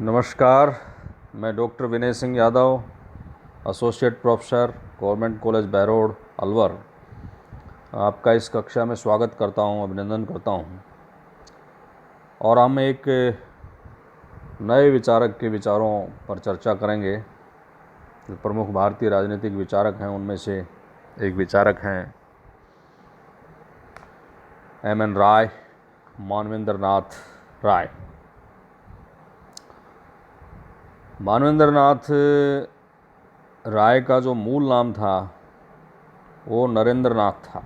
नमस्कार। मैं doctor Vinay Singh Yadav, associate professor, government college Behror, Alwar, आपका इस कक्षा में स्वागत करता हूं, अभिनंदन करता हूं। और हम एक नए विचारक के विचारों पर चर्चा करेंगे। जो प्रमुख भारतीय राजनीतिक विचारक हैं उनमें से एक विचारक हैं एम.एन. राय, मानवेंद्रनाथ राय। मानवेंद्रनाथ राय का जो मूल नाम था वो नरेंद्रनाथ था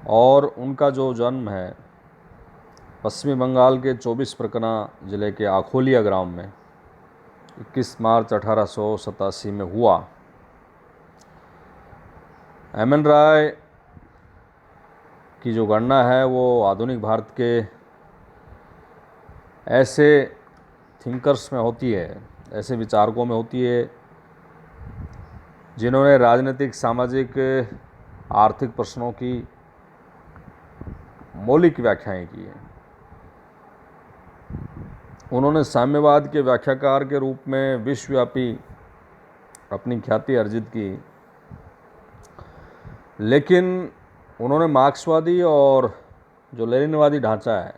और उनका जो जन्म है पश्चिमी बंगाल के 24 परगना ज़िले के आखोलिया ग्राम में 21 मार्च 1887 में हुआ। एम.एन. राय की जो गणना है वो आधुनिक भारत के ऐसे थिंकर्स में होती है, ऐसे विचारकों में होती है जिन्होंने राजनीतिक, सामाजिक, आर्थिक प्रश्नों की मौलिक व्याख्याएं की हैं। उन्होंने साम्यवाद के व्याख्याकार के रूप में विश्वव्यापी अपनी ख्याति अर्जित की, लेकिन उन्होंने मार्क्सवादी और जो लेनिनवादी ढांचा है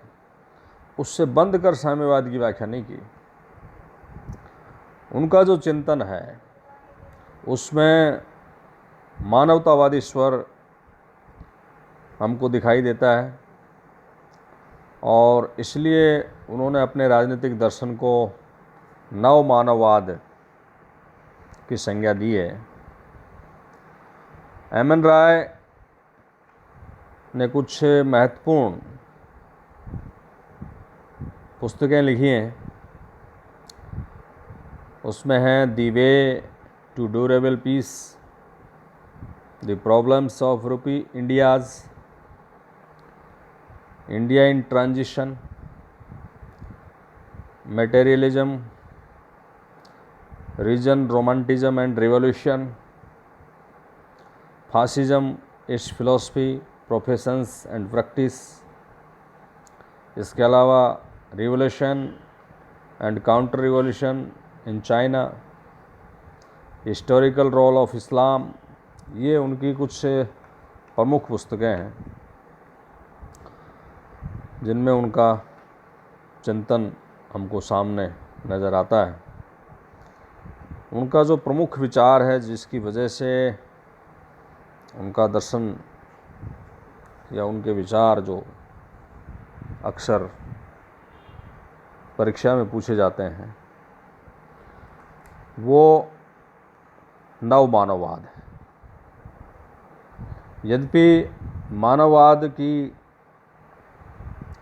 उससे बंद कर साम्यवाद की व्याख्या नहीं की। उनका जो चिंतन है उसमें मानवतावादी स्वर हमको दिखाई देता है और इसलिए उन्होंने अपने राजनीतिक दर्शन को नव मानववाद की संज्ञा दी है। एम.एन. राय ने कुछ महत्वपूर्ण पुस्तकें लिखी हैं। उसमें हैं the way to durable peace, the problems of rupee India's, India in transition, materialism, reason, romanticism and revolution, fascism, its philosophy, professions and practice. इसके अलावा revolution and counter revolution in China, historical role of Islam, ये उनकी कुछ प्रमुख पुस्तकें हैं जिनमें उनका चिंतन हमको सामने नज़र आता है। उनका जो प्रमुख विचार है जिसकी वजह से उनका दर्शन या उनके विचार जो अक्सर परीक्षा में पूछे जाते हैं वो नव मानववाद है। यद्यपि मानववाद की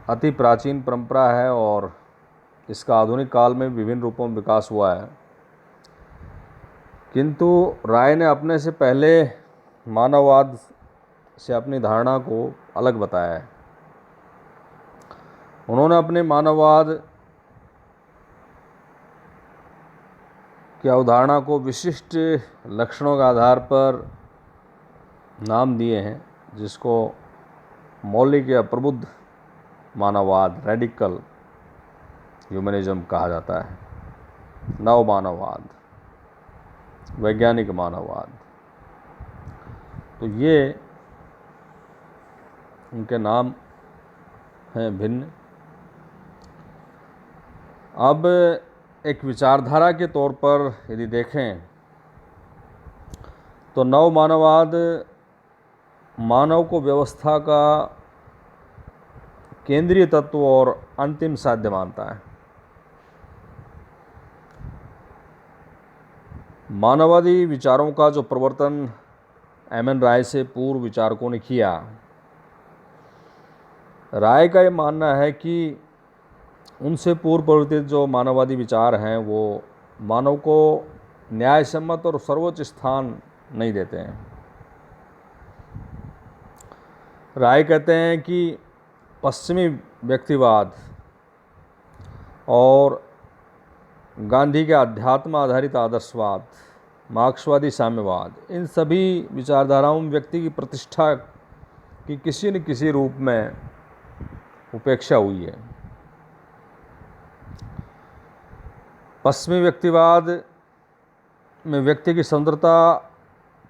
अति प्राचीन परंपरा है और इसका आधुनिक काल में विभिन्न रूपों में विकास हुआ है, किंतु राय ने अपने से पहले मानववाद से अपनी धारणा को अलग बताया है। उन्होंने अपने मानववाद की अवधारणा को विशिष्ट लक्षणों के आधार पर नाम दिए हैं, जिसको मौलिक या प्रबुद्ध मानववाद, रेडिकल ह्यूमनिज्म कहा जाता है, नव मानववाद, वैज्ञानिक मानववाद। तो ये उनके नाम हैं भिन्न। अब एक विचारधारा के तौर पर यदि देखें तो नव मानववाद मानव को व्यवस्था का केंद्रीय तत्व और अंतिम साध्य मानता है। मानववादी विचारों का जो प्रवर्तन एम.एन. राय से पूर्व विचारकों ने किया, राय का ये मानना है कि उनसे पूर्व प्रवर्तित जो मानववादी विचार हैं वो मानव को न्यायसम्मत और सर्वोच्च स्थान नहीं देते हैं। राय कहते हैं कि पश्चिमी व्यक्तिवाद और गांधी के अध्यात्म आधारित आदर्शवाद, मार्क्सवादी साम्यवाद, इन सभी विचारधाराओं में व्यक्ति की प्रतिष्ठा की किसी न किसी रूप में उपेक्षा हुई है। पश्चिमी व्यक्तिवाद में व्यक्ति की स्वतंत्रता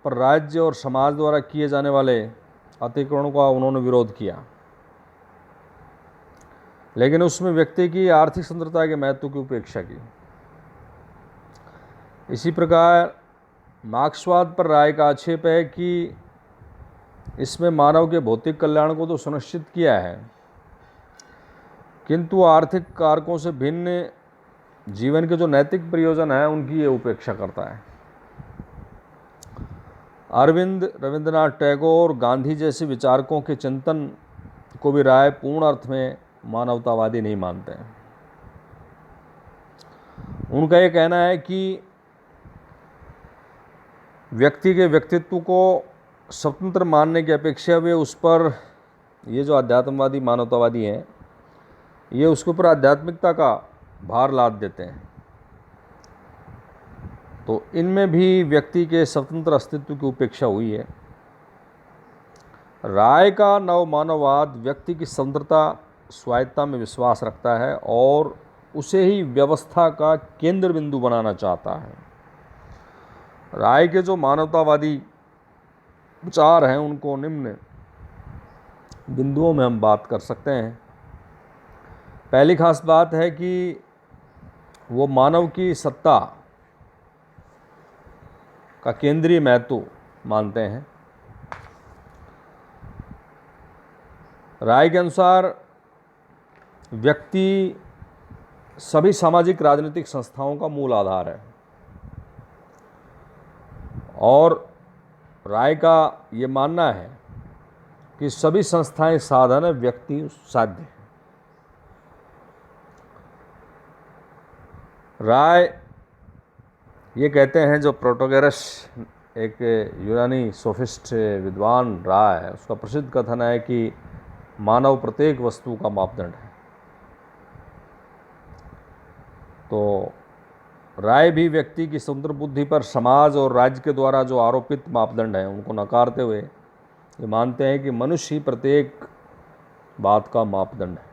पर राज्य और समाज द्वारा किए जाने वाले अतिक्रमणों का उन्होंने विरोध किया, लेकिन उसमें व्यक्ति की आर्थिक स्वतंत्रता के महत्व की उपेक्षा की। इसी प्रकार मार्क्सवाद पर राय का आक्षेप है कि इसमें मानव के भौतिक कल्याण को तो सुनिश्चित किया है, किंतु आर्थिक कारकों से भिन्न जीवन के जो नैतिक प्रयोजन है उनकी ये उपेक्षा करता है। अरविंद, रविंद्रनाथ टैगोर, गांधी जैसे विचारकों के चिंतन को भी राय पूर्ण अर्थ में मानवतावादी नहीं मानते हैं। उनका ये कहना है कि व्यक्ति के व्यक्तित्व को स्वतंत्र मानने की अपेक्षा वे उस पर, ये जो आध्यात्मवादी मानवतावादी हैं, ये उसके ऊपर आध्यात्मिकता का भार लाद देते हैं। तो इनमें भी व्यक्ति के स्वतंत्र अस्तित्व की उपेक्षा हुई है। राय का नव मानववाद व्यक्ति की स्वतंत्रता, स्वायत्तता में विश्वास रखता है और उसे ही व्यवस्था का केंद्र बिंदु बनाना चाहता है। राय के जो मानवतावादी विचार हैं उनको निम्न बिंदुओं में हम बात कर सकते हैं। पहली खास बात है कि वो मानव की सत्ता का केंद्रीय महत्व मानते हैं। राय के अनुसार व्यक्ति सभी सामाजिक राजनीतिक संस्थाओं का मूल आधार है और राय का ये मानना है कि सभी संस्थाएं साधन है, व्यक्ति साध्य है। राय ये कहते हैं, जो प्रोटोगेरस एक यूनानी सोफिस्ट विद्वान रहा है, उसका प्रसिद्ध कथन है कि मानव प्रत्येक वस्तु का मापदंड है। तो राय भी व्यक्ति की स्वतंत्र बुद्धि पर समाज और राज्य के द्वारा जो आरोपित मापदंड हैं उनको नकारते हुए ये मानते हैं कि मनुष्य ही प्रत्येक बात का मापदंड है।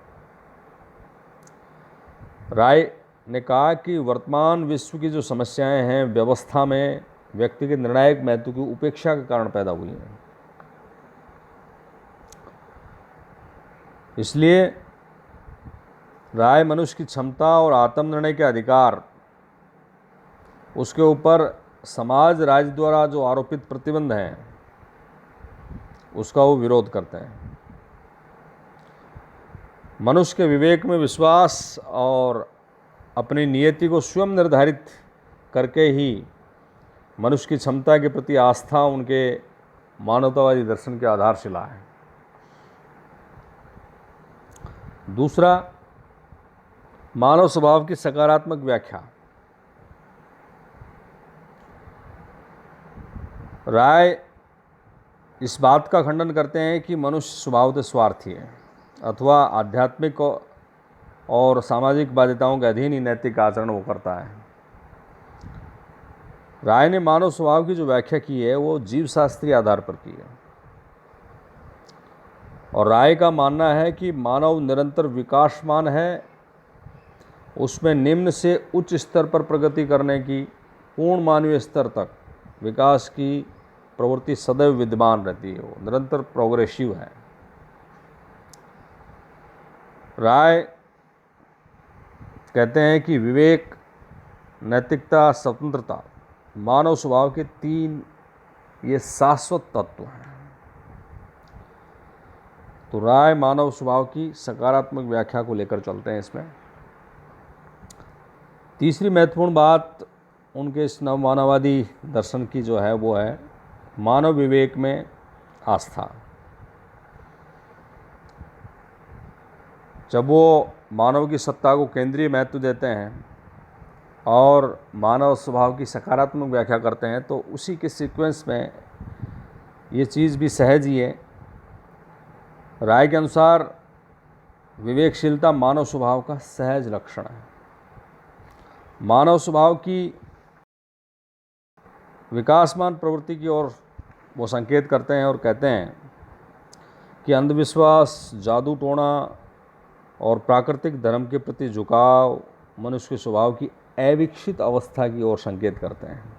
राय ने कहा कि वर्तमान विश्व की जो समस्याएं हैं व्यवस्था में व्यक्ति के निर्णायक महत्व की उपेक्षा के कारण पैदा हुई हैं। इसलिए राय मनुष्य की क्षमता और आत्मनिर्णय के अधिकार, उसके ऊपर समाज राज्य द्वारा जो आरोपित प्रतिबंध हैं उसका वो विरोध करते हैं। मनुष्य के विवेक में विश्वास और अपनी नियति को स्वयं निर्धारित करके ही मनुष्य की क्षमता के प्रति आस्था उनके मानवतावादी दर्शन की आधारशिला है। दूसरा, मानव स्वभाव की सकारात्मक व्याख्या। राय इस बात का खंडन करते हैं कि मनुष्य स्वभावतः स्वार्थी है अथवा आध्यात्मिक और सामाजिक बाध्यताओं के अधीन ही नैतिक आचरण वो करता है। राय ने मानव स्वभाव की जो व्याख्या की है वो जीवशास्त्रीय आधार पर की है और राय का मानना है कि मानव निरंतर विकासमान है, उसमें निम्न से उच्च स्तर पर प्रगति करने की, पूर्ण मानवीय स्तर तक विकास की प्रवृत्ति सदैव विद्यमान रहती है, वो निरंतर प्रोग्रेसिव है। राय कहते हैं कि विवेक, नैतिकता, स्वतंत्रता मानव स्वभाव के तीन ये शाश्वत तत्व हैं। तो राय मानव स्वभाव की सकारात्मक व्याख्या को लेकर चलते हैं इसमें। तीसरी महत्वपूर्ण बात उनके इस नवमानववादी दर्शन की जो है वो है मानव विवेक में आस्था। जब वो मानव की सत्ता को केंद्रीय महत्व देते हैं और मानव स्वभाव की सकारात्मक व्याख्या करते हैं तो उसी के सीक्वेंस में ये चीज़ भी सहज ही है। राय के अनुसार विवेकशीलता मानव स्वभाव का सहज लक्षण है। मानव स्वभाव की विकासमान प्रवृत्ति की ओर वो संकेत करते हैं और कहते हैं कि अंधविश्वास, जादू टोना और प्राकृतिक धर्म के प्रति झुकाव मनुष्य के स्वभाव की अविकसित अवस्था की ओर संकेत करते हैं।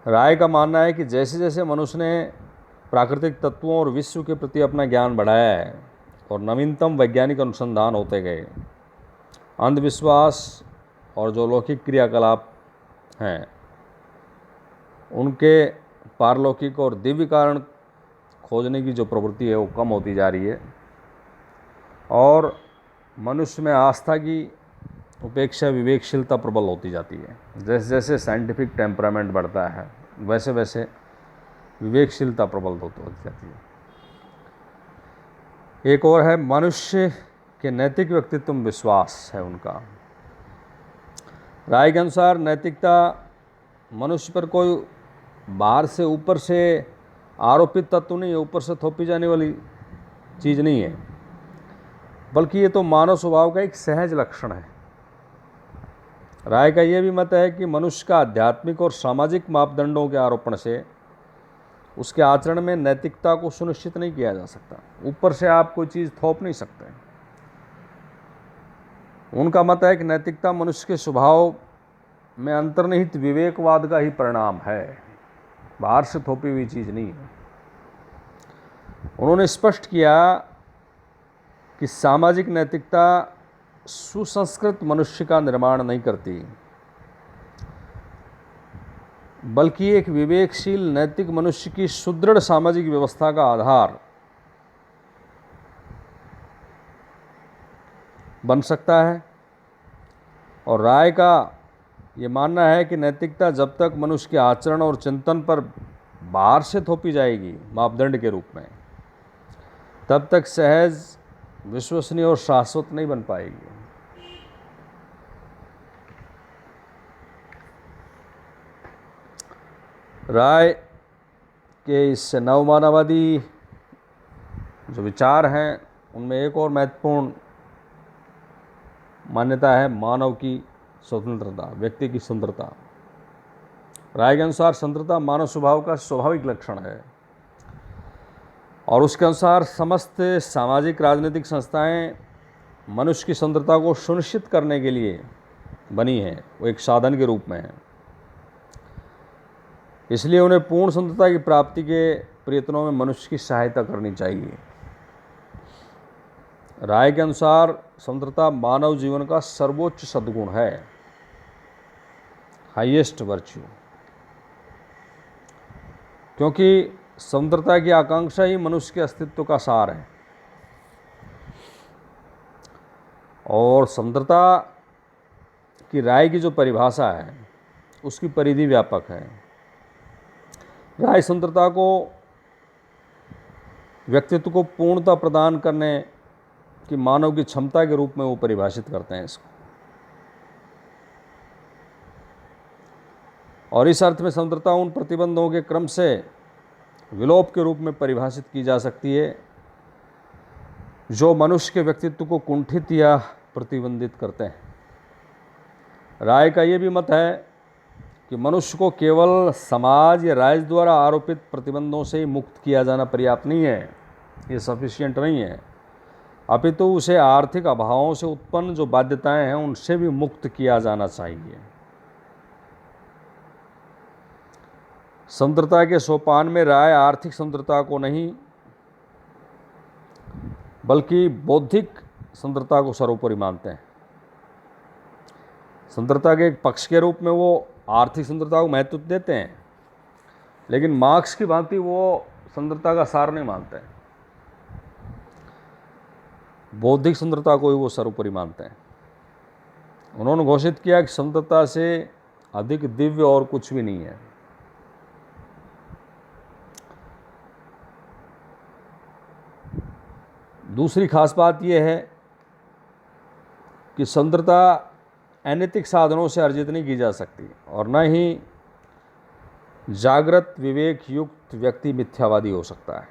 राय का मानना है कि जैसे जैसे मनुष्य ने प्राकृतिक तत्वों और विश्व के प्रति अपना ज्ञान बढ़ाया है और नवीनतम वैज्ञानिक अनुसंधान होते गए, अंधविश्वास और जो लौकिक क्रियाकलाप हैं उनके पारलौकिक और दिव्य कारण खोजने की जो प्रवृत्ति है वो कम होती जा रही है और मनुष्य में आस्था की उपेक्षा विवेकशीलता प्रबल होती जाती है। जैसे जैसे साइंटिफिक टेम्परामेंट बढ़ता है वैसे वैसे विवेकशीलता प्रबल होती जाती है। एक और है मनुष्य के नैतिक व्यक्तित्व में विश्वास है उनका। राय के अनुसार नैतिकता मनुष्य पर कोई बाहर से ऊपर से आरोपित तत्व नहीं है, ऊपर से थोपी जाने वाली चीज़ नहीं है, बल्कि ये तो मानव स्वभाव का एक सहज लक्षण है। राय का यह भी मत है कि मनुष्य का आध्यात्मिक और सामाजिक मापदंडों के आरोपण से उसके आचरण में नैतिकता को सुनिश्चित नहीं किया जा सकता। ऊपर से आप कोई चीज़ थोप नहीं सकते। उनका मत है कि नैतिकता मनुष्य के स्वभाव में अंतर्निहित विवेकवाद का ही परिणाम है, बाहर से थोपी हुई चीज़ नहीं है। उन्होंने स्पष्ट किया कि सामाजिक नैतिकता सुसंस्कृत मनुष्य का निर्माण नहीं करती, बल्कि एक विवेकशील नैतिक मनुष्य की सुदृढ़ सामाजिक व्यवस्था का आधार बन सकता है। और राय का ये मानना है कि नैतिकता जब तक मनुष्य के आचरण और चिंतन पर बाहर से थोपी जाएगी मापदंड के रूप में, तब तक सहज, विश्वसनीय और शाश्वत नहीं बन पाएगी। राय के इस नवमानववादी जो विचार हैं उनमें एक और महत्वपूर्ण मान्यता है मानव की स्वतंत्रता, व्यक्ति की स्वतंत्रता। राय के अनुसार स्वतंत्रता मानव स्वभाव का स्वाभाविक लक्षण है और उसके अनुसार समस्त सामाजिक राजनीतिक संस्थाएं मनुष्य की स्वतंत्रता को सुनिश्चित करने के लिए बनी हैं, वो एक साधन के रूप में है। इसलिए उन्हें पूर्ण स्वतंत्रता की प्राप्ति के प्रयत्नों में मनुष्य की सहायता करनी चाहिए। राय के अनुसार स्वतंत्रता मानव जीवन का सर्वोच्च सद्गुण है, हाईएस्ट वर्च्यू, क्योंकि स्वतंत्रता की आकांक्षा ही मनुष्य के अस्तित्व का सार है। और स्वतंत्रता की राय की जो परिभाषा है उसकी परिधि व्यापक है। राय स्वतंत्रता को व्यक्तित्व को पूर्णता प्रदान करने की मानव की क्षमता के रूप में वो परिभाषित करते हैं इसको। और इस अर्थ में स्वतंत्रता उन प्रतिबंधों के क्रम से विलोप के रूप में परिभाषित की जा सकती है जो मनुष्य के व्यक्तित्व को कुंठित या प्रतिबंधित करते हैं। राय का ये भी मत है कि मनुष्य को केवल समाज या राज्य द्वारा आरोपित प्रतिबंधों से ही मुक्त किया जाना पर्याप्त नहीं है, ये सफिशिएंट नहीं है, अपितु उसे आर्थिक अभावों से उत्पन्न जो बाध्यताएं हैं उनसे भी मुक्त किया जाना चाहिए। स्वतंत्रता के सोपान में राय आर्थिक स्वतंत्रता को नहीं बल्कि बौद्धिक स्वतंत्रता को सर्वोपरि मानते हैं। स्वतंत्रता के एक पक्ष के रूप में वो आर्थिक स्वतंत्रता को महत्व देते हैं, लेकिन मार्क्स की भांति वो स्वतंत्रता का सार नहीं मानते हैं। बौद्धिक स्वतंत्रता को ही वो सर्वोपरि मानते हैं। उन्होंने घोषित किया कि स्वतंत्रता से अधिक दिव्य और कुछ भी नहीं है। दूसरी खास बात यह है कि स्वतंत्रता अनैतिक साधनों से अर्जित नहीं की जा सकती और न ही जागृत विवेक युक्त व्यक्ति मिथ्यावादी हो सकता है।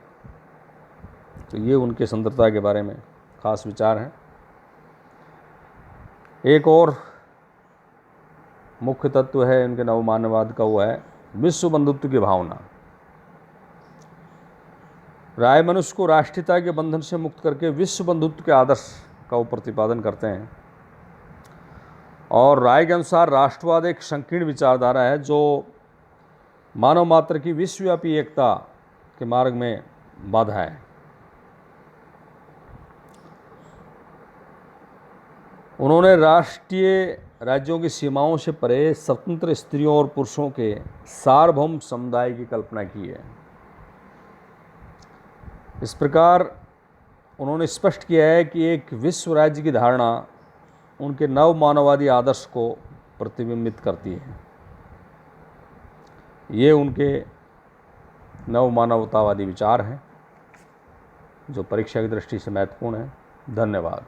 तो ये उनके स्वतंत्रता के बारे में खास विचार हैं। एक और मुख्य तत्व है इनके नवमानववाद का, वो है विश्व बंधुत्व की भावना। राय मनुष्य को राष्ट्रीयता के बंधन से मुक्त करके विश्व बंधुत्व के आदर्श का वो प्रतिपादन करते हैं और राय के अनुसार राष्ट्रवाद एक संकीर्ण विचारधारा है जो मानव मात्र की विश्वव्यापी एकता के मार्ग में बाधा है। उन्होंने राष्ट्रीय राज्यों की सीमाओं से परे स्वतंत्र स्त्रियों और पुरुषों के सार्वभौम समुदाय की कल्पना की है। इस प्रकार उन्होंने स्पष्ट किया है कि एक विश्व राज्य की धारणा उनके नव मानववादी आदर्श को प्रतिबिंबित करती है। ये उनके नव मानवतावादी विचार हैं जो परीक्षा की दृष्टि से महत्वपूर्ण है। धन्यवाद।